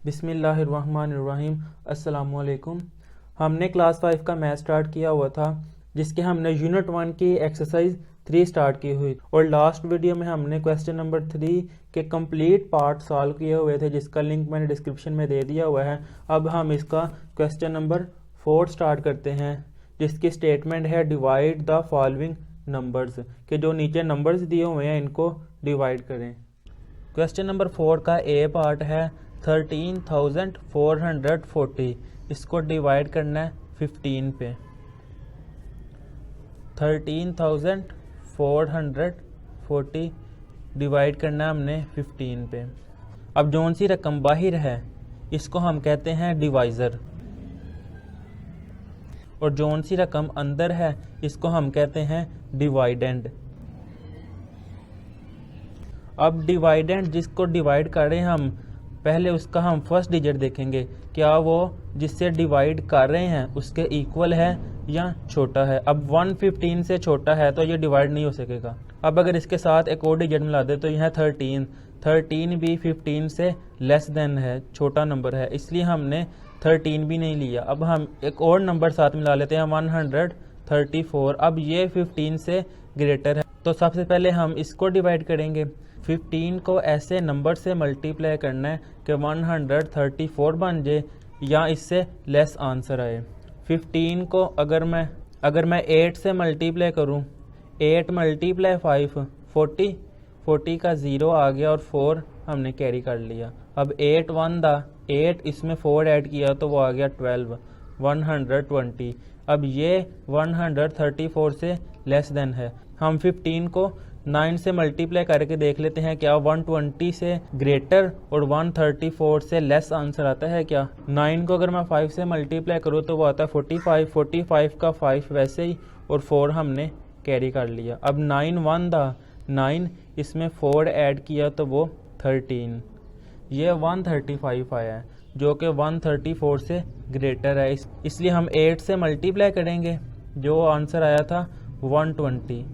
बिस्मिल्लाहिर्रहमानिर्रहीम। अस्सलामुअलैकुम। हमने क्लास 5 का मैथ स्टार्ट किया हुआ था, जिसके हमने यूनिट 1 की एक्सरसाइज 3 स्टार्ट की हुई और लास्ट वीडियो में हमने क्वेश्चन नंबर 3 के कंप्लीट पार्ट सॉल्व किए हुए थे, जिसका लिंक मैंने डिस्क्रिप्शन में दे दिया हुआ है। अब हम इसका क्वेश्चन नंबर 4 स्टार्ट करते हैं, जिसकी स्टेटमेंट है डिवाइड द फॉलोइंग नंबर्स, के जो नीचे नंबर्स दिए हुए हैं इनको डिवाइड करें। क्वेश्चन नंबर 4 का ए पार्ट है 13,440, इसको डिवाइड करना है 15 पे। 13,440 डिवाइड करना है हमने 15 पे। अब जौन सी रकम बाहर है इसको हम कहते हैं डिवाइज़र, और जौन सी रकम अंदर है इसको हम कहते हैं डिवाइडेंड। अब डिवाइडेंड जिसको डिवाइड कर रहे हैं हम, पहले उसका हम फर्स्ट डिजिट देखेंगे, क्या वो जिससे डिवाइड कर रहे हैं उसके इक्वल है या छोटा है। अब 115 से छोटा है तो ये डिवाइड नहीं हो सकेगा। अब अगर इसके साथ एक और डिजिट मिला दे तो यह 13 भी 15 से लेस देन है, छोटा नंबर है, इसलिए हमने 13 भी नहीं लिया। अब हम एक और नंबर साथ मिला लेते हैं 134। अब ये 15 से ग्रेटर है, तो सबसे पहले हम इसको डिवाइड करेंगे। 15 को ऐसे नंबर से मल्टीप्लाई करना है कि 134 बन जाए या इससे लेस आंसर आए। 15 को अगर मैं 8 से मल्टीप्लाई करूं, 8 मल्टीप्लाई 5 40 का 0 आ गया और 4 हमने कैरी कर लिया। अब 8 1 दा 8, इसमें 4 ऐड किया तो वो आ गया 12, 120। अब ये 134 से लेस देन है। हम 15 को 9 से मल्टीप्लाई करके देख लेते हैं, क्या 120 से ग्रेटर और 134 से लेस आंसर आता है क्या। 9 को अगर मैं 5 से मल्टीप्लाई करूँ तो वो आता है 45 का 5 वैसे ही, और 4 हमने कैरी कर लिया। अब 9 1 दा 9, इसमें 4 ऐड किया तो वो 13, ये 135 आया है, जो कि 134 से ग्रेटर है, इसलिए हम 8 से मल्टीप्लाई करेंगे, जो आंसर आया था 120।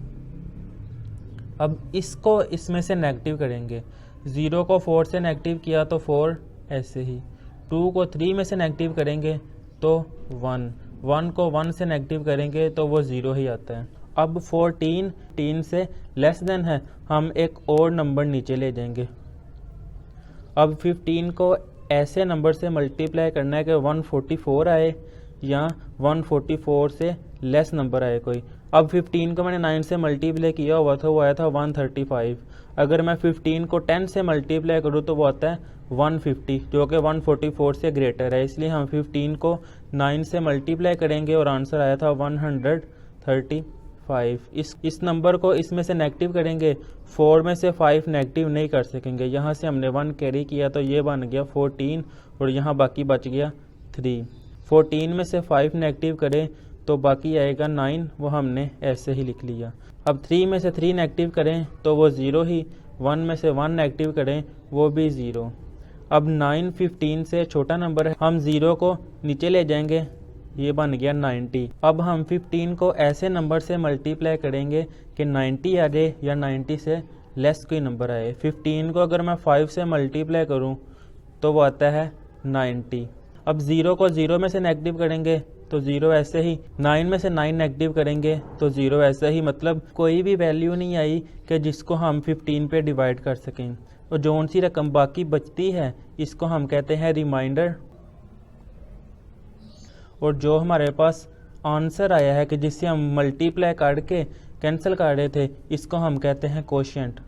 अब इसको इसमें से नेगेटिव करेंगे। 0 को 4 से नेगेटिव किया तो 4 ऐसे ही। 2 को 3 में से नेगेटिव करेंगे तो 1 को 1 से नेगेटिव करेंगे तो वो 0 ही आता है। अब 14 से लेस देन है, हम एक और नंबर नीचे ले जाएंगे। अब 15 को ऐसे नंबर से मल्टीप्लाई करना है कि 144 आए या 144 से लेस नंबर आए कोई। अब 15 को मैंने 9 से मल्टीप्लाई किया हुआ था, वो आया था 135। अगर मैं 15 को 10 से मल्टीप्लाई करूँ तो वो आता है 150, जो कि 144 से ग्रेटर है, इसलिए हम 15 को 9 से मल्टीप्लाई करेंगे और आंसर आया था 135। इस नंबर को इसमें से नेगेटिव करेंगे, 4 में से 5 नेगेटिव नहीं कर सकेंगे, यहाँ से हमने 1 कैरी किया तो ये बन गया 14 और यहाँ बाकी बच गया 3। 14 में से 5 नेगेटिव करें तो बाकी आएगा 9, वो हमने ऐसे ही लिख लिया। अब 3 में से 3 नेगेटिव करें तो वो 0 ही, 1 में से 1 नेगेटिव करें वो भी 0। अब 9 15 से छोटा नंबर है, हम 0 को नीचे ले जाएंगे, ये बन गया 90। अब हम 15 को ऐसे नंबर से मल्टीप्लाई करेंगे कि 90 आ जाए या 90 से लेस कोई नंबर आए। 15 को अगर मैं 5 से मल्टीप्लाई करूं तो वो आता है 90। अब 0 को 0 में से नेगेटिव करेंगे तो 0 ऐसे ही, 9 में से 9 नेगेटिव करेंगे तो 0 ऐसे ही, मतलब कोई भी वैल्यू नहीं आई कि जिसको हम 15 पे डिवाइड कर सकें। और जौन सी रकम बाकी बचती है इसको हम कहते हैं रिमाइंडर, और जो हमारे पास आंसर आया है कि जिससे हम मल्टीप्लाई करके कैंसिल कर रहे थे, इसको हम कहते हैं कोशिएंट।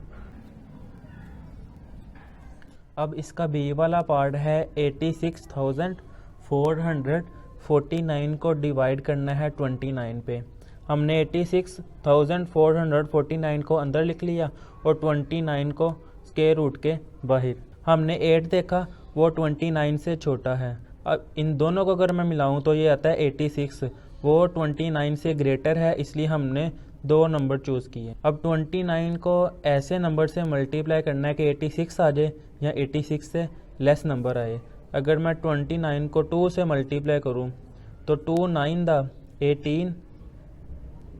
अब इसका बी वाला पार्ट है 86,449 को डिवाइड करना है 29 पे। हमने 86,449 को अंदर लिख लिया और 29 को स्क्वायर रूट के बाहर। हमने 8 देखा, वो 29 से छोटा है। अब इन दोनों को अगर मैं मिलाऊं तो ये आता है 86, वो 29 से ग्रेटर है, इसलिए हमने 2 नंबर चूज़ किए। अब 29 को ऐसे नंबर से मल्टीप्लाई करना है कि 86 आ जाए या 86 से लेस नंबर आए। अगर मैं 29 को 2 से मल्टीप्लाई करूं तो 2 9 दा 18,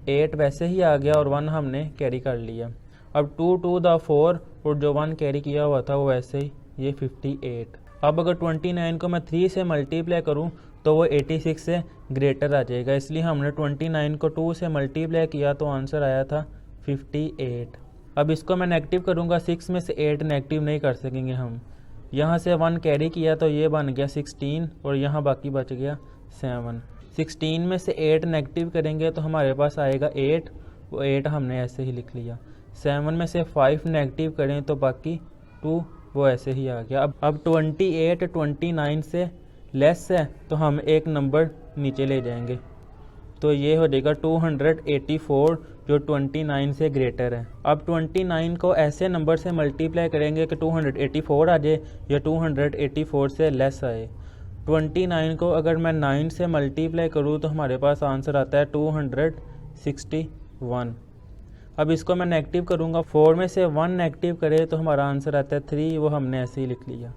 8 वैसे ही आ गया और 1 हमने कैरी कर लिया। अब 2 2 दा 4 और जो 1 कैरी किया हुआ था वो वैसे ही, ये 58। अब अगर 29 को मैं 3 से मल्टीप्लाई करूं तो वो 86 से ग्रेटर आ जाएगा, इसलिए हमने 29 को 2 से मल्टीप्लाई किया तो आंसर आया था 58। अब इसको मैं नेगेटिव करूंगा, 6 में से 8 नेगेटिव नहीं कर सकेंगे हम। यहाँ से 1 कैरी किया तो ये बन गया 16 और यहाँ बाकी बच गया 7। 16 में से 8 नेगेटिव करेंगे तो हमारे पास आएगा 8, वो 8 हमने ऐसे ही लिख लिया। 7 में से 5 नेगेटिव करें तो बाकी 2, वो ऐसे ही आ गया। अब 28 29 से लेस है तो हम एक नंबर नीचे ले जाएंगे, तो ये हो जाएगा 284 जो 29 से ग्रेटर है। अब 29 को ऐसे नंबर से मल्टीप्लाई करेंगे कि 284 आ जाए या 284 से लेस आए। 29 को अगर मैं 9 से मल्टीप्लाई करूँ तो हमारे पास आंसर आता है 261। अब इसको मैं नेगेटिव करूँगा, 4 में से 1 नेगेटिव करें तो हमारा आंसर आता है 3, वो हमने ऐसे ही लिख लिया।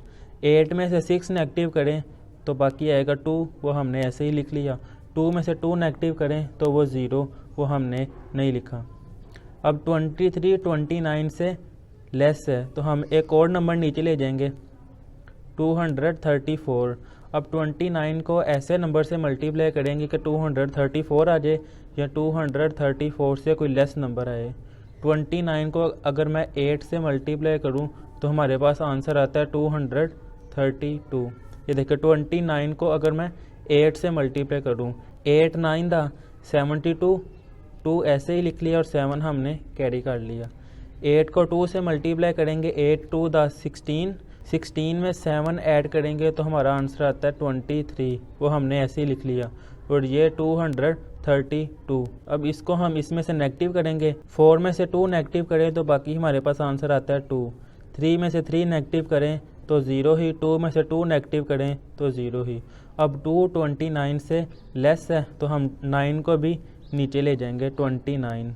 8 में से 6 नेगेटिव करें तो बाकी आएगा 2, वो हमने ऐसे ही लिख लिया। 2 में से 2 नेगेटिव करें तो वो 0, वो हमने नहीं लिखा। अब 23 29 से लेस है तो हम एक और नंबर नीचे ले जाएंगे, 234। अब 29 को ऐसे नंबर से मल्टीप्लाई करेंगे कि 234 आ जाए या 234 से कोई लेस नंबर आए। 29 को अगर मैं 8 से मल्टीप्लाई करूं तो हमारे पास आंसर आता है 232। ये देखिए 29 को अगर मैं 8 से मल्टीप्लाई करूं, 8 9 दा 72, 2 ऐसे ही लिख लिया और 7 हमने कैरी कर लिया। 8 को 2 से मल्टीप्लाई करेंगे, 8 2 दा 16, 16 में 7 ऐड करेंगे तो हमारा आंसर आता है 23, वो हमने ऐसे ही लिख लिया और ये 232। अब इसको हम इसमें से नेगेटिव करेंगे, 4 में से 2 नेगेटिव करें तो बाकी हमारे पास आंसर आता है 2। 3 में से 3 नेगेटिव करें तो 0 ही, 2 में से 2 नेगेटिव करें तो 0 ही। अब 229 से लेस है तो हम 9 को भी नीचे ले जाएंगे, 29।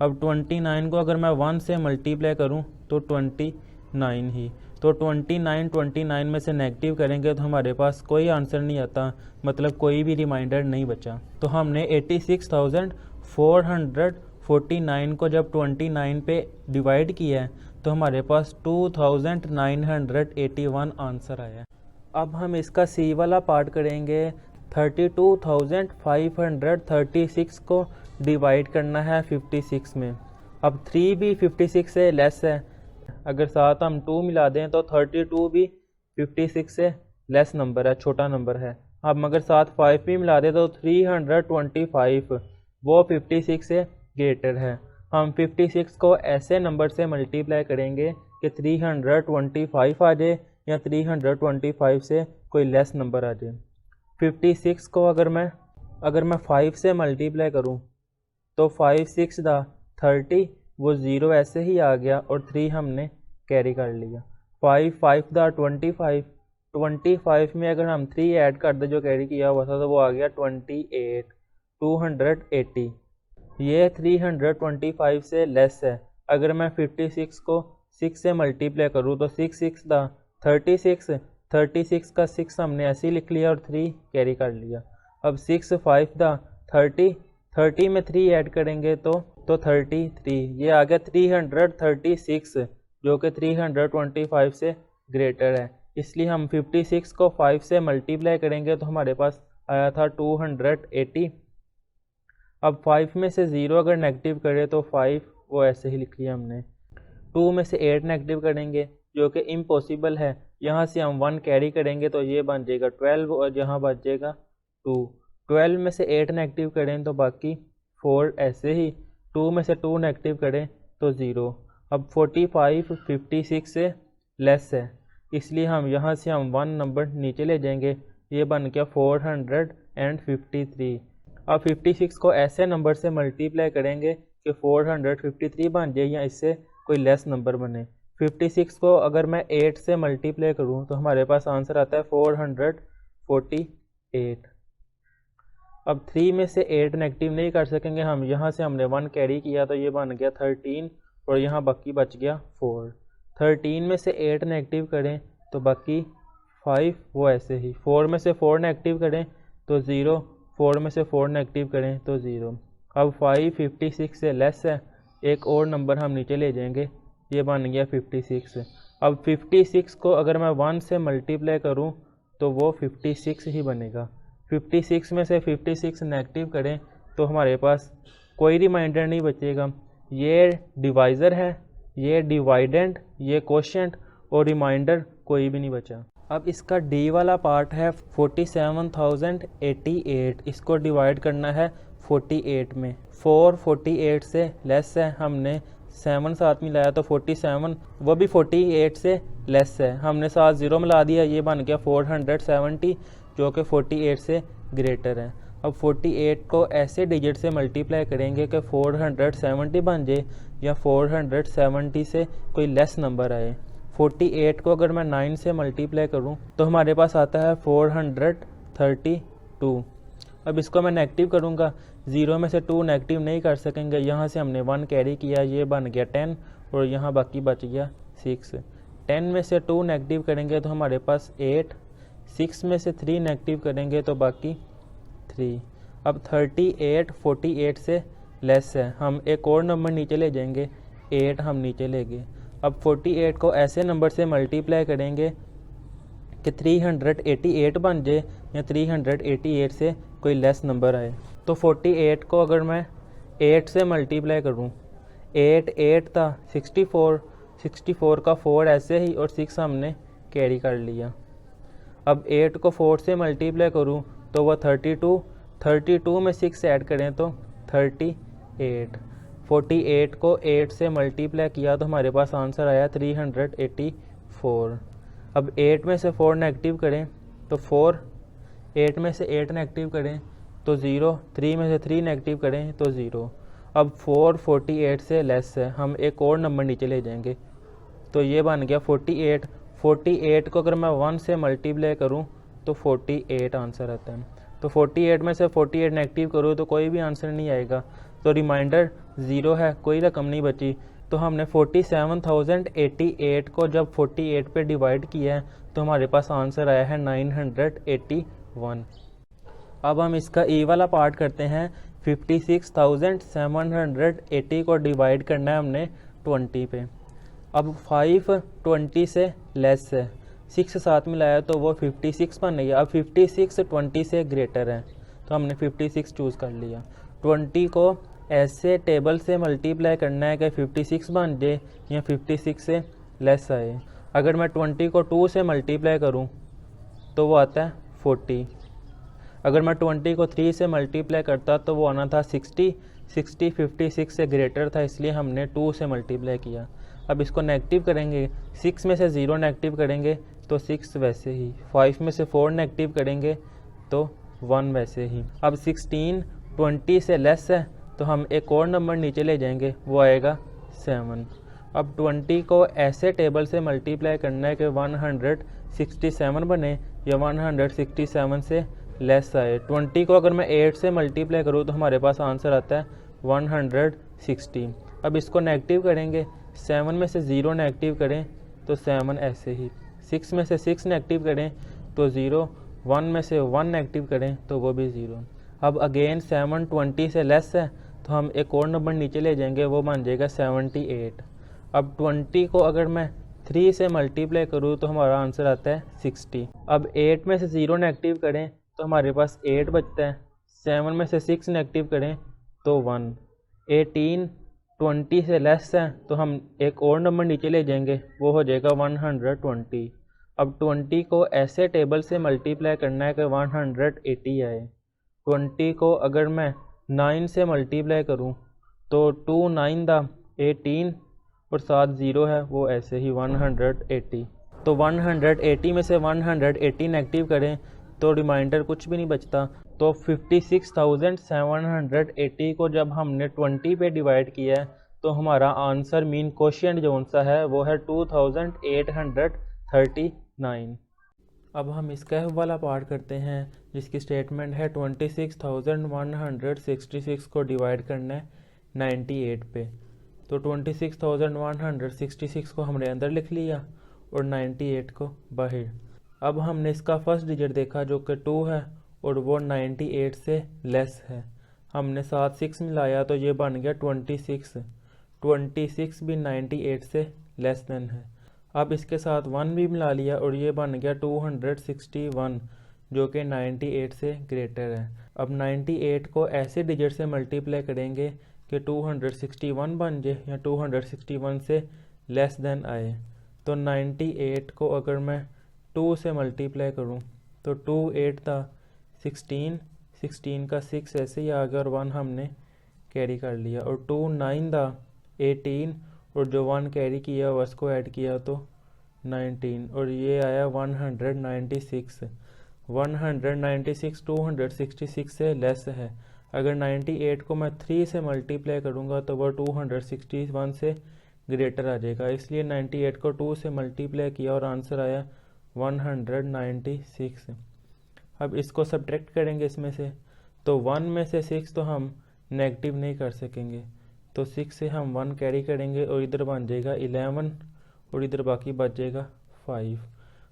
अब 29 को अगर मैं 1 से मल्टीप्लाई करूं तो 29 ही, तो 29 में से नेगेटिव करेंगे तो हमारे पास कोई आंसर नहीं आता, मतलब कोई भी रिमाइंडर नहीं बचा। तो हमने 86,449 को जब 29 पे डिवाइड किया है तो हमारे पास 2981 आंसर आया। अब हम इसका सी वाला पार्ट करेंगे। 32,536 को डिवाइड करना है 56 में। अब 3 भी 56 से लेस है, अगर साथ हम 2 मिला दें तो 32 भी 56 से लेस नंबर है, छोटा नंबर है। अब अगर साथ 5 भी मिला दें तो 325 वो 56 से ग्रेटर है। हम 56 को ऐसे नंबर से मल्टीप्लाई करेंगे कि 325 आ जाए या 325 से कोई लेस नंबर आ जाए। 56 को अगर मैं 5 से मल्टीप्लाई करूं तो 5 6 दा 30, वो 0 ऐसे ही आ गया और 3 हमने कैरी कर लिया। 5 5 दा 25 में अगर हम 3 ऐड कर दे जो कैरी किया हुआ था तो वो आ गया 28, 280। ये 325 से लेस है। अगर मैं 56 को 6 से मल्टीप्लाई करूँ तो 6 6 दा 36 का 6 हमने ऐसे ही लिख लिया और 3 कैरी कर लिया। अब 6 5 दा 30 में 3 ऐड करेंगे तो 33, ये आ गया 336 जो कि 325 से ग्रेटर है। इसलिए हम 56 को 5 से मल्टीप्लाई करेंगे तो हमारे पास आया था 280। अब 5 में से 0 अगर नेगेटिव करें तो 5, वो ऐसे ही लिख लिया हमने। 2 में से 8 नेगेटिव करेंगे जो कि इम्पॉसिबल है, यहाँ से हम 1 कैरी करेंगे तो ये बन जाएगा 12 और यहाँ बच जाएगा 2। 12 में से 8 नेगेटिव करें तो बाकी 4 ऐसे ही। 2 में से 2 नेगेटिव करें तो 0। अब 45 56 से लेस है, इसलिए हम यहाँ से हम 1 नंबर नीचे ले जाएंगे, ये बन गया 453। अब 56 को ऐसे नंबर से मल्टीप्लाई करेंगे कि 453 बन जाए या इससे कोई लेस नंबर बने। 56 को अगर मैं 8 से मल्टीप्लाई करूँ तो हमारे पास आंसर आता है 448। अब 3 में से 8 नेगेटिव नहीं कर सकेंगे हम, यहाँ से हमने 1 कैरी किया तो ये बन गया 13 और यहाँ बाकी बच गया 4। 13 में से 8 नेगेटिव करें तो बाकी 5, वो ऐसे ही। 4 में से 4 नेगेटिव करें तो 0, 4 में से 4 नेगेटिव करें तो 0। अब 5 56 से लेस है, एक और नंबर हम नीचे ले जाएंगे, ये बन गया 56। अब 56 को अगर मैं 1 से मल्टीप्लाई करूं तो वो 56 ही बनेगा। 56 में से 56 नेगेटिव करें तो हमारे पास कोई रिमाइंडर नहीं बचेगा। ये डिवाइज़र है, ये डिवाइडेंड, ये कोशेंट और रिमाइंडर कोई भी नहीं बचा। अब इसका डी वाला पार्ट है 47,088, इसको डिवाइड करना है 48 में। 4 48 से लेस है, हमने 7 साथ मिलाया तो 47, वो भी 48 से लेस है, हमने साथ 0 मिला दिया, ये बन गया 470 जो कि 48 से ग्रेटर है। अब 48 को ऐसे डिजिट से मल्टीप्लाई करेंगे कि 470 बन जाए या 470 से कोई लेस नंबर आए। 48 को अगर मैं 9 से मल्टीप्लाई करूं तो हमारे पास आता है 432। अब इसको मैं नेगेटिव करूंगा, 0 में से 2 नेगेटिव नहीं कर सकेंगे, यहाँ से हमने 1 कैरी किया, ये बन गया 10 और यहाँ बाकी बच गया 6। 10 में से 2 नेगेटिव करेंगे तो हमारे पास 8, 6 में से 3 नेगेटिव करेंगे तो बाकी 3। अब 38 48 से लेस है, हम एक और नंबर नीचे ले जाएंगे, 8 हम नीचे ले गए। अब 48 को ऐसे नंबर से मल्टीप्लाई करेंगे कि 388 बन जाए या 388 से कोई लेस नंबर आए। तो 48 को अगर मैं 8 से मल्टीप्लाई करूं, 8 था 64 का 4 ऐसे ही और 6 हमने कैरी कर लिया। अब 8 को 4 से मल्टीप्लाई करूं तो वह 32 में 6 ऐड करें तो 38। 48 को 8 से मल्टीप्लाई किया तो हमारे पास आंसर आया 384। अब 8 में से 4 नेगेटिव करें तो 4, 8 में से 8 नेगेटिव करें तो 0, 3 में से 3 नेगेटिव करें तो 0। अब 4 48 से लेस है, हम एक और नंबर नीचे ले जाएंगे तो ये बन गया 48। 48 को अगर मैं 1 से मल्टीप्लाई करूं तो 48 आंसर आता है। तो 48 में से 48 नेगेटिव करूँ तो कोई भी आंसर नहीं आएगा, तो रिमाइंडर 0 है, कोई रकम नहीं बची। तो हमने 47,088 को जब 48 पे डिवाइड किया है तो हमारे पास आंसर आया है 981। अब हम इसका ई वाला पार्ट करते हैं। 56,780 को डिवाइड करना है हमने 20 पे। अब 5 20 से लेस है, 6 साथ मिलाया तो वो 56 बन गया। अब 56 20 से ग्रेटर है तो हमने 56 चूज़ कर लिया। 20 को ऐसे टेबल से मल्टीप्लाई करना है कि 56 बन जाए या 56 से लेस आए। अगर मैं 20 को 2 से मल्टीप्लाई करूं तो वो आता है 40। अगर मैं 20 को 3 से मल्टीप्लाई करता तो वो आना था 60। 56 से ग्रेटर था इसलिए हमने 2 से मल्टीप्लाई किया। अब इसको नेगेटिव करेंगे, 6 में से 0 नेगेटिव करेंगे तो 6 वैसे ही, 5 में से 4 नेगेटिव करेंगे तो 1 वैसे ही। अब 16 20 से लेस है तो हम एक और नंबर नीचे ले जाएंगे, वो आएगा 7। अब 20 को ऐसे टेबल से मल्टीप्लाई करना है कि 167 बने या 167 से लेस आए। 20 को अगर मैं 8 से मल्टीप्लाई करूँ तो हमारे पास आंसर आता है 160। अब इसको नेगेटिव करेंगे, 7 में से 0 नेगेटिव करें तो 7 ऐसे ही, 6 में से 6 नेगेटिव करें तो 0, 1 में से 1 नेगेटिव करें तो वो भी 0। अब अगेन 7 20 से लेस है तो हम एक और नंबर नीचे ले जाएंगे, वो बन जाएगा 78। अब 20 को अगर मैं 3 से मल्टीप्लाई करूँ तो हमारा आंसर आता है 60। अब 8 में से 0 नेगेटिव करें तो हमारे पास 8 बचता है, 7 में से 6 नेगेटिव करें तो 1। 18 20 से लेस है तो हम एक और नंबर नीचे ले जाएंगे, वो हो जाएगा 120। अब 20 को ऐसे टेबल से मल्टीप्लाई करना है कि 180 आए। 20 को अगर मैं 9 से मल्टीप्लाई करूं तो 2 9 दा 18 और साथ 0 है, वो ऐसे ही 180। तो 180 में से 180 नेगेटिव करें तो रिमाइंडर कुछ भी नहीं बचता। तो 56,780 को जब हमने 20 पे डिवाइड किया है तो हमारा आंसर मीन क्वोशिएंट जो सा है वो है 2839। अब हम इसका F वाला पार्ट करते हैं जिसकी स्टेटमेंट है 26,166 को डिवाइड करना है 98 पे। तो 26,166 को हमने अंदर लिख लिया और 98 को बाहर। अब हमने इसका फर्स्ट डिजिट देखा जो कि 2 है और वो 98 से लेस है, हमने साथ 6 मिलाया तो ये बन गया 26। 26 भी 98 से लेस देन है। अब इसके साथ 1 भी मिला लिया और ये बन गया 261, जो कि 98 से ग्रेटर है। अब 98 को ऐसे डिजिट से मल्टीप्लाई करेंगे कि 261 बन जाए या 261 से लेस देन आए। तो 98 को अगर मैं 2 से मल्टीप्लाई करूं तो 2 8 था 16, 16 का 6 ऐसे ही आ गया और 1 हमने कैरी कर लिया, और 2 9 था 18 और जो 1 कैरी किया उसको ऐड किया तो 19, और ये आया 196। 196 266 से लेस है। अगर 98 को मैं 3 से मल्टीप्लाई करूँगा तो वह 261 से ग्रेटर आ जाएगा, इसलिए 98 को 2 से मल्टीप्लाई किया और आंसर आया 196। अब इसको सब्ट्रैक्ट करेंगे इसमें से, तो 1 में से 6 तो हम नेगेटिव नहीं कर सकेंगे, तो 6 से हम 1 कैरी करेंगे और इधर बन जाएगा 11 और इधर बाकी बच जाएगा 5।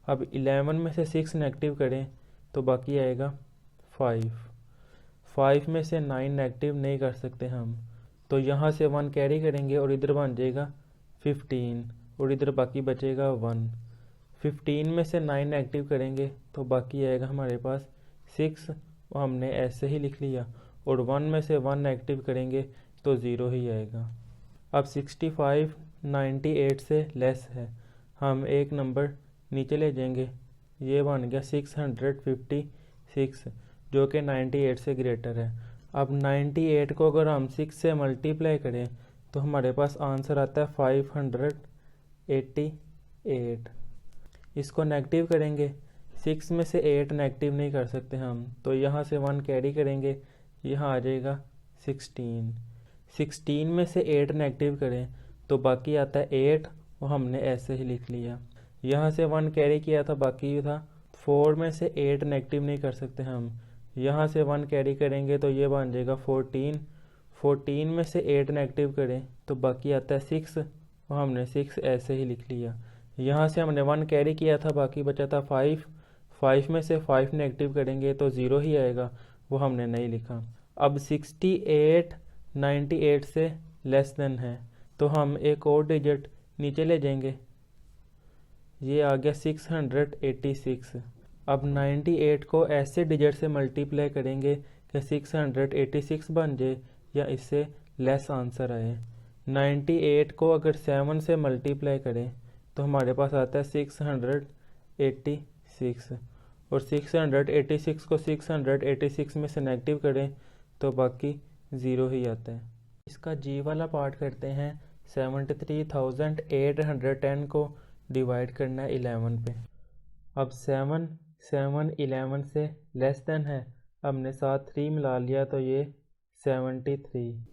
अब 11 में से 6 नेगेटिव करें तो बाकी आएगा 5। 5 में से 9 नेगेटिव नहीं कर सकते हम, तो यहाँ से 1 कैरी करेंगे और इधर बन जाएगा 15 और इधर बाकी बचेगा 1। 15 में से 9 नेगेटिव करेंगे तो बाकी आएगा हमारे पास 6, वो हमने ऐसे ही लिख लिया, और 1 में से 1 नेगेटिव करेंगे तो 0 ही आएगा। अब 65 98 से लेस है, हम एक नंबर नीचे ले जाएंगे, ये बन गया 656, जो कि 98 से ग्रेटर है। अब 98 को अगर हम 6 से मल्टीप्लाई करें तो हमारे पास आंसर आता है 588। इसको नेगेटिव करेंगे, 6 में से 8 नेगेटिव नहीं कर सकते हम, तो यहाँ से 1 कैरी करेंगे, यहाँ आ जाएगा 16। 16 में से 8 नेगेटिव करें तो बाकी आता है 8, वो हमने ऐसे ही लिख लिया। यहाँ से 1 कैरी किया था, बाकी था 4 में से 8 नेगेटिव नहीं कर सकते हम, यहाँ से 1 कैरी करेंगे तो ये बन जाएगा 14। 14 में से 8 नेगेटिव करें तो बाकी आता है 6, वो हमने 6 ऐसे ही लिख लिया। यहाँ से हमने 1 कैरी किया था, बाकी बचा था 5। 5 में से 5 नेगेटिव करेंगे तो 0 ही आएगा, वो हमने नहीं लिखा। अब 68 98 से लेस देन है, तो हम एक और डिजिट नीचे ले जाएंगे, ये आ गया 686। अब 98 को ऐसे डिजिट से मल्टीप्लाई करेंगे कि 686 बन जाए या इससे लेस आंसर आए। 98 को अगर 7 से मल्टीप्लाई करें तो हमारे पास आता है 686, और 686 को 686 में से नेगेटिव करें तो बाकी 0 ही आता है। इसका जी वाला पार्ट करते हैं। 73,810 को डिवाइड करना है 11 पे। अब 7 11 से लेस देन है, हमने साथ 3 मिला लिया तो ये 73।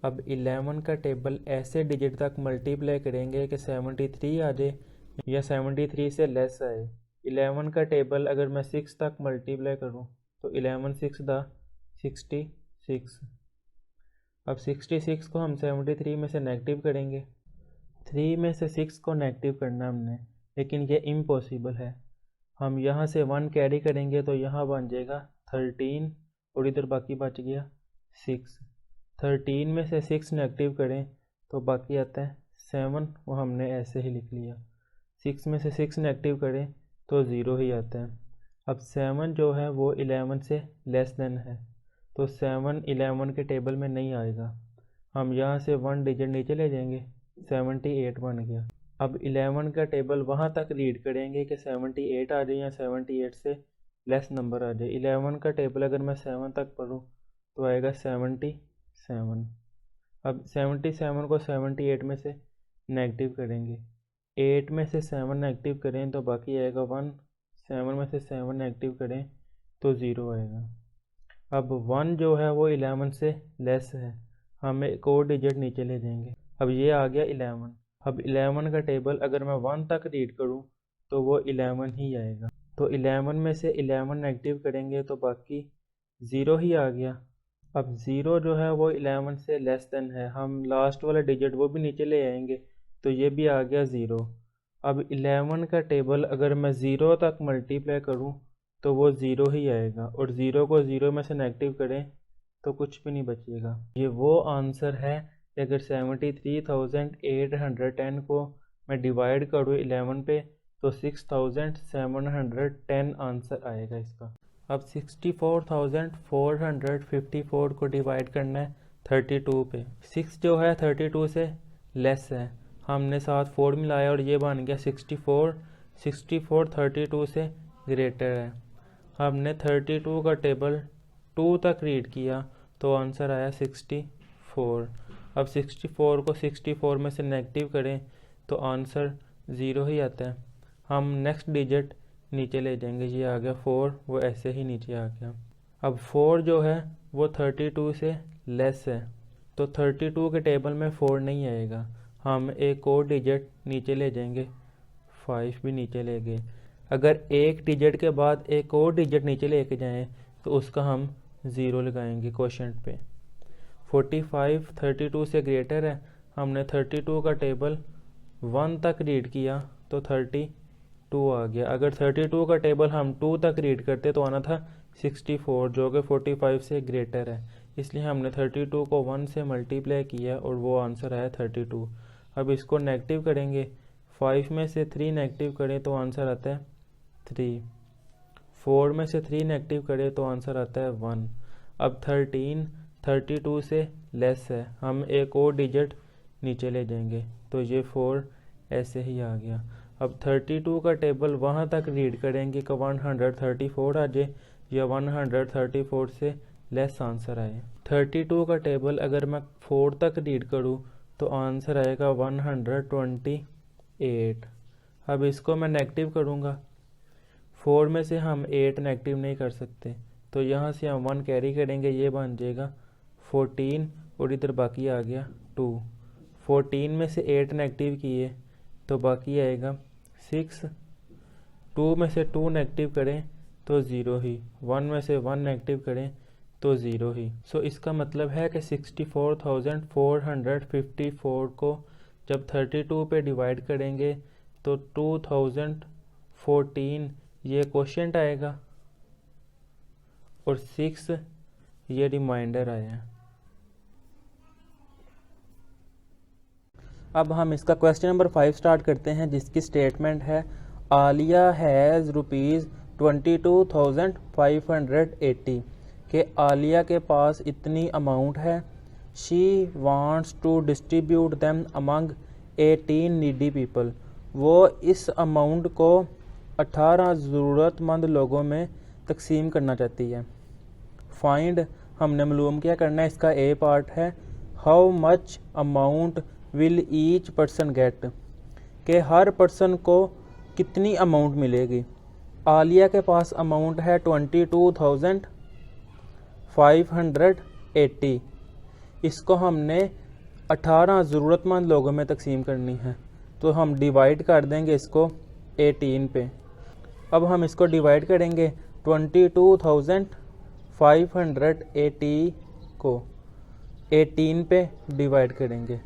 अब 11 का टेबल ऐसे डिजिट तक मल्टीप्लाई करेंगे कि 73 आ जाए या 73 से लेस आए। 11 का टेबल अगर मैं 6 तक मल्टीप्लाई करूं तो 11 6 दा 66। अब 66 को हम 73 में से नेगेटिव करेंगे, 3 में से 6 को नेगेटिव करना हमने, लेकिन ये इम्पॉसिबल है। हम यहाँ से 1 कैरी करेंगे तो यहाँ बन जाएगा 13 और इधर बाकी बच गया 6। 13 में से 6 नेगेटिव करें तो बाकी आता है 7, वो हमने ऐसे ही लिख लिया। 6 में से 6 नेगेटिव करें तो 0 ही आता है। अब 7 जो है वो 11 से लेस देन है, तो 7 11 के टेबल में नहीं आएगा। हम यहाँ से 1 डिजिट नीचे ले जाएंगे, 78 बन गया। अब 11 का टेबल वहाँ तक रीड करेंगे कि 78 आ जाए या 78 से लेस नंबर आ जाए। 11 का टेबल अगर मैं 7 तक पढूं तो आएगा 77। अब 77 को 78 में से नेगेटिव करेंगे, 8 में से 7 नेगेटिव करें तो बाकी आएगा 1। 7 में से 7 नेगेटिव करें तो 0 आएगा। अब 1 जो है वो 11 से लेस है, हम एक और डिजिट नीचे ले जाएंगे। अब ये आ गया 11। अब 11 का टेबल अगर मैं 1 तक रीड करूं तो वो 11 ही आएगा। तो 11 में से 11 नेगेटिव करेंगे तो बाकी 0 ही आ गया। अब 0 जो है वो 11 से लेस देन है, हम लास्ट वाला डिजिट वो भी नीचे ले आएंगे तो ये भी आ गया 0। अब 11 का टेबल अगर मैं 0 तक मल्टीप्लाई करूं तो वो 0 ही आएगा, और 0 को 0 में से नेगेटिव करें तो कुछ भी नहीं बचेगा। ये वो आंसर है कि अगर 73,810 को मैं डिवाइड करूँ 11 पे तो 6710 आंसर आएगा इसका। अब 64,454 को डिवाइड करना है 32 पे। 6 जो है 32 से लेस है, हमने साथ 4 मिलाया और ये बन गया 64। 64 32 से ग्रेटर है। हमने 32 का टेबल 2 तक रीड किया तो आंसर आया 64। अब 64 को 64 में से नेगेटिव करें तो आंसर 0 ही आता है। हम नेक्स्ट डिजिट नीचे ले जाएंगे, ये आ गया 4, वो ऐसे ही नीचे आ गया। अब 4 जो है वो 32 से लेस है तो 32 के टेबल में 4 नहीं आएगा। हम एक और डिजिट नीचे ले जाएंगे, 5 भी नीचे ले गए। अगर एक डिजिट के बाद एक और डिजिट नीचे लेके जाएं तो उसका हम 0 लगाएंगे क्वोशंट पे। 45 32 से ग्रेटर है, हमने 32 का टेबल 1 तक रीड किया तो 32 आ गया। अगर 32 का टेबल हम 2 तक रीड करते तो आना था 64 जो कि 45 से ग्रेटर है, इसलिए हमने 32 को 1 से मल्टीप्लाई किया और वो आंसर आया 32। अब इसको नेगेटिव करेंगे, 5 में से 3 नेगेटिव करें तो आंसर आता है 3। 4 में से 3 नेगेटिव करें तो आंसर आता है 1। अब 13 32 से लेस है, हम एक और डिजिट नीचे ले जाएंगे तो ये 4 ऐसे ही आ गया। अब 32 का टेबल वहाँ तक रीड करेंगे कि 134 आ जाए या 134 से लेस आंसर आए। 32 का टेबल अगर मैं 4 तक रीड करूँ तो आंसर आएगा 128। अब इसको मैं नेगेटिव करूँगा, 4 में से हम 8 नेगेटिव नहीं कर सकते तो यहाँ से हम 1 कैरी करेंगे, ये बन जाएगा 14 और इधर बाकी आ गया 2। 14 में से 8 नेगेटिव किए तो बाकी आएगा 6। 2 में से 2 नेगेटिव करें तो 0 ही, 1 में से 1 नेगेटिव करें तो 0 ही। सो इसका मतलब है कि 64,454 को जब 32 पे डिवाइड करेंगे तो 2014 ये क्वोशंट आएगा और 6 ये रिमाइंडर आया। अब हम इसका क्वेश्चन नंबर 5 स्टार्ट करते हैं, जिसकी स्टेटमेंट है आलिया हैज़ ₹22,580 कि आलिया के पास इतनी अमाउंट है। She wants to distribute them among 18 needy people. वो इस अमाउंट को 18 ज़रूरतमंद लोगों में तकसीम करना चाहती है। फाइंड, हमने मालूम क्या करना है, इसका ए पार्ट है how much amount will each person get, कि हर पर्सन को कितनी अमाउंट मिलेगी। आलिया के पास अमाउंट है 22,580, इसको हमने 18 ज़रूरतमंद लोगों में तकसीम करनी है तो हम डिवाइड कर देंगे इसको 18 पे। अब हम इसको डिवाइड करेंगे 22,580 को 18 पे डिवाइड करेंगे।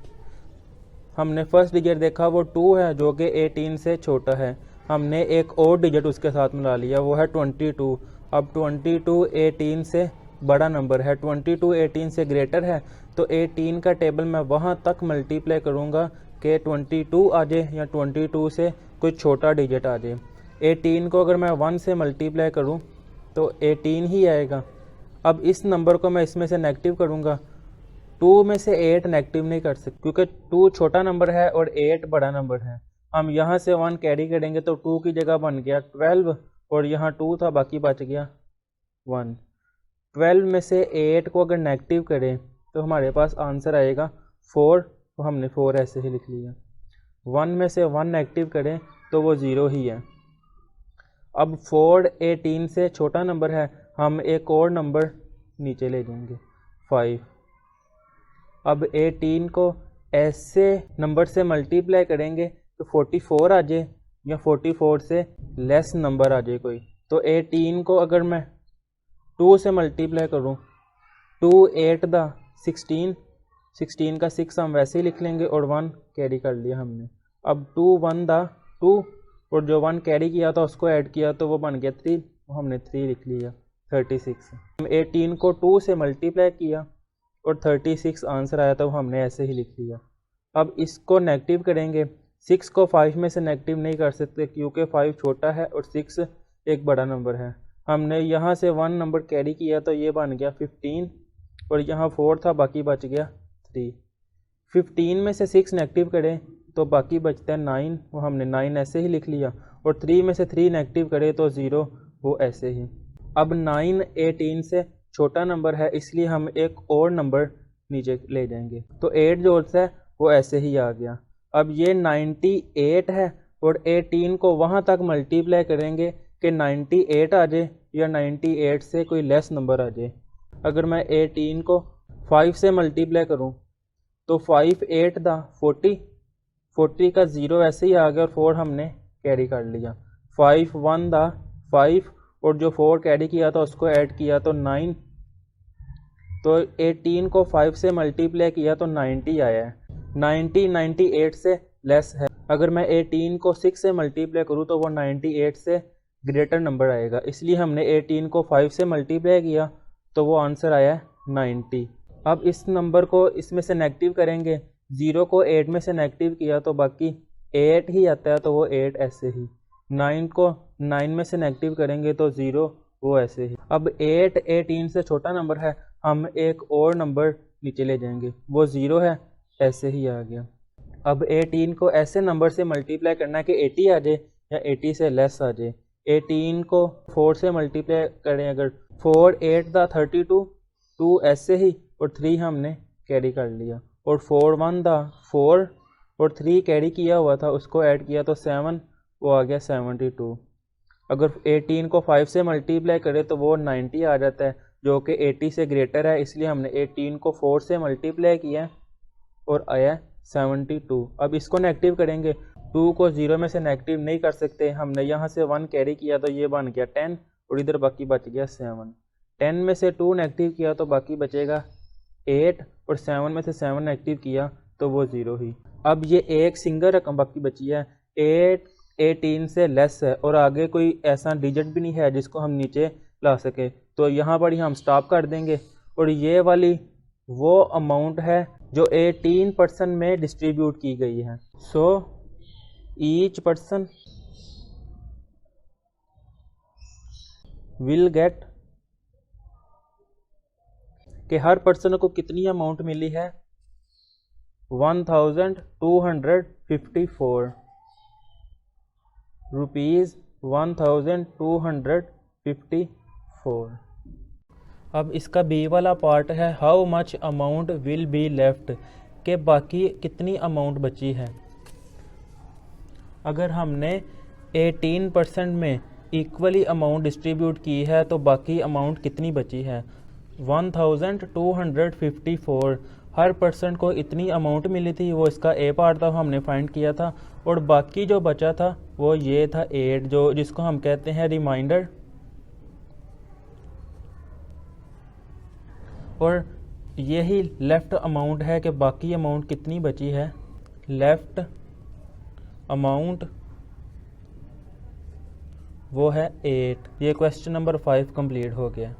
हमने फर्स्ट डिजिट देखा वो 2 है जो कि 18 से छोटा है, हमने एक और डिजिट उसके साथ मिला लिया वो है 22। अब 22 18 से बड़ा नंबर है, 22 18 से ग्रेटर है तो 18 का टेबल मैं वहाँ तक मल्टीप्लाई करूँगा कि 22 आ जाए या 22 से कोई छोटा डिजिट आ जाए। 18 को अगर मैं 1 से मल्टीप्लाई करूँ तो 18 ही आएगा। अब इस नंबर को मैं इसमें से नेगेटिव करूँगा, 2 में से 8 नेगेटिव नहीं कर सकते क्योंकि 2 छोटा नंबर है और 8 बड़ा नंबर है। हम यहाँ से 1 कैरी करेंगे तो 2 की जगह बन गया 12 और यहाँ 2 था बाकी बच गया 1। 12 में से 8 को अगर नेगेटिव करें तो हमारे पास आंसर आएगा 4, तो हमने 4 ऐसे ही लिख लिया। 1 में से 1 नेगेटिव करें तो वो 0 ही है। अब 4 18 से छोटा नंबर है, हम एक और नंबर नीचे ले जाएंगे 5। अब 18 को ऐसे नंबर से मल्टीप्लाई करेंगे तो 44 आ जाए या 44 से लेस नंबर आ जाए कोई। तो 18 को अगर मैं 2 से मल्टीप्लाई करूँ, 2 8 दा 16, 16 का 6 हम वैसे ही लिख लेंगे और 1 कैरी कर लिया हमने। अब 2 1 दा 2 और जो 1 कैरी किया था उसको ऐड किया तो वो बन गया 3, तो हमने 3 लिख लिया 36। हम 18 को 2 से मल्टीप्लाई किया और 36 आंसर आया तो हमने ऐसे ही लिख लिया। अब इसको नेगेटिव करेंगे, 6 को 5 में से नेगेटिव नहीं कर सकते क्योंकि 5 छोटा है और 6 एक बड़ा नंबर है। हमने यहाँ से 1 नंबर कैरी किया तो ये बन गया 15 और यहाँ 4 था, बाकी बच गया 3। 15 में से 6 नेगेटिव करें तो बाकी बचता है 9, वो हमने 9 ऐसे ही लिख लिया। और 3 में से 3 नेगेटिव करें तो 0, वो ऐसे ही। अब 9 18 से छोटा नंबर है इसलिए हम एक और नंबर नीचे ले जाएंगे, तो 8 जो होता है वो ऐसे ही आ गया। अब ये 98 है और 18 को वहाँ तक मल्टीप्लाई करेंगे कि 98 आ जाए या 98 से कोई लेस नंबर आ जाए। अगर मैं 18 को 5 से मल्टीप्लाई करूँ तो 5 8 दा 40 का 0 ऐसे ही आ गया और 4 हमने कैरी कर लिया। 5 1 दा 5 और जो 4 कैरी किया था उसको ऐड किया तो 9, तो 18 को 5 से मल्टीप्लाई किया तो 90 आया है। 90 98 से लेस है। अगर मैं 18 को 6 से मल्टीप्लाई करूँ तो वो 98 से ग्रेटर नंबर आएगा, इसलिए हमने 18 को 5 से मल्टीप्लाई किया तो वो आंसर आया 90। अब इस नंबर को इसमें से नेगेटिव करेंगे, 0 को 8 में से नेगेटिव किया तो बाकी 8 ही आता है, तो वो 8 ऐसे ही। 9 को 9 में से नेगेटिव करेंगे तो 0, वो ऐसे ही। अब 8 18 से छोटा नंबर है, हम एक और नंबर नीचे ले जाएंगे, वो 0 है, ऐसे ही आ गया। अब 18 को ऐसे नंबर से मल्टीप्लाई करना है कि 80 आ जाए या 80 से लेस आ जाए। 18 को 4 से मल्टीप्लाई करें, अगर 4 8 दा 32, 2 ऐसे ही और 3 हमने कैरी कर लिया। और 4 1 दा 4 और 3 कैरी किया हुआ था उसको ऐड किया तो 7, वो आ गया 72। अगर 18 को 5 से मल्टीप्लाई करें तो वो 90 आ जाता है जो कि 80 से ग्रेटर है, इसलिए हमने 18 को 4 से मल्टीप्लाई किया और आया 72। अब इसको नेगेटिव करेंगे, 2 को 0 में से नेगेटिव नहीं कर सकते, हमने यहाँ से 1 कैरी किया तो ये बन गया 10 और इधर बाकी बच गया 7। 10 में से 2 नेगेटिव किया तो बाकी बचेगा 8 और 7 में से 7 नेगेटिव किया तो वो 0 ही। अब ये एक सिंगल रकम बाकी बची है, 8 18 से लेस है और आगे कोई ऐसा डिजिट भी नहीं है जिसको हम नीचे ला सके, तो यहाँ पर ही हम स्टॉप कर देंगे। और ये वाली वो अमाउंट है जो 18% में डिस्ट्रीब्यूट की गई है। So each person will get, कि हर पर्सन को कितनी अमाउंट मिली है, 1254 रुपीज़ 1254। अब इसका बी वाला पार्ट है how much amount will be left, के बाकी कितनी अमाउंट बची है। अगर हमने 18% में इक्वली अमाउंट डिस्ट्रीब्यूट की है तो बाकी अमाउंट कितनी बची है, 1254। हर पर्सन को इतनी अमाउंट मिली थी, वो इसका ए पार्ट था, हमने फाइंड किया था। और बाकी जो बचा था वो ये था 8, जो जिसको हम कहते हैं रिमाइंडर। और यही लेफ़्ट अमाउंट है कि बाकी अमाउंट कितनी बची है, लेफ़्ट अमाउंट वो है 8। ये क्वेश्चन नंबर 5 कंप्लीट हो गया।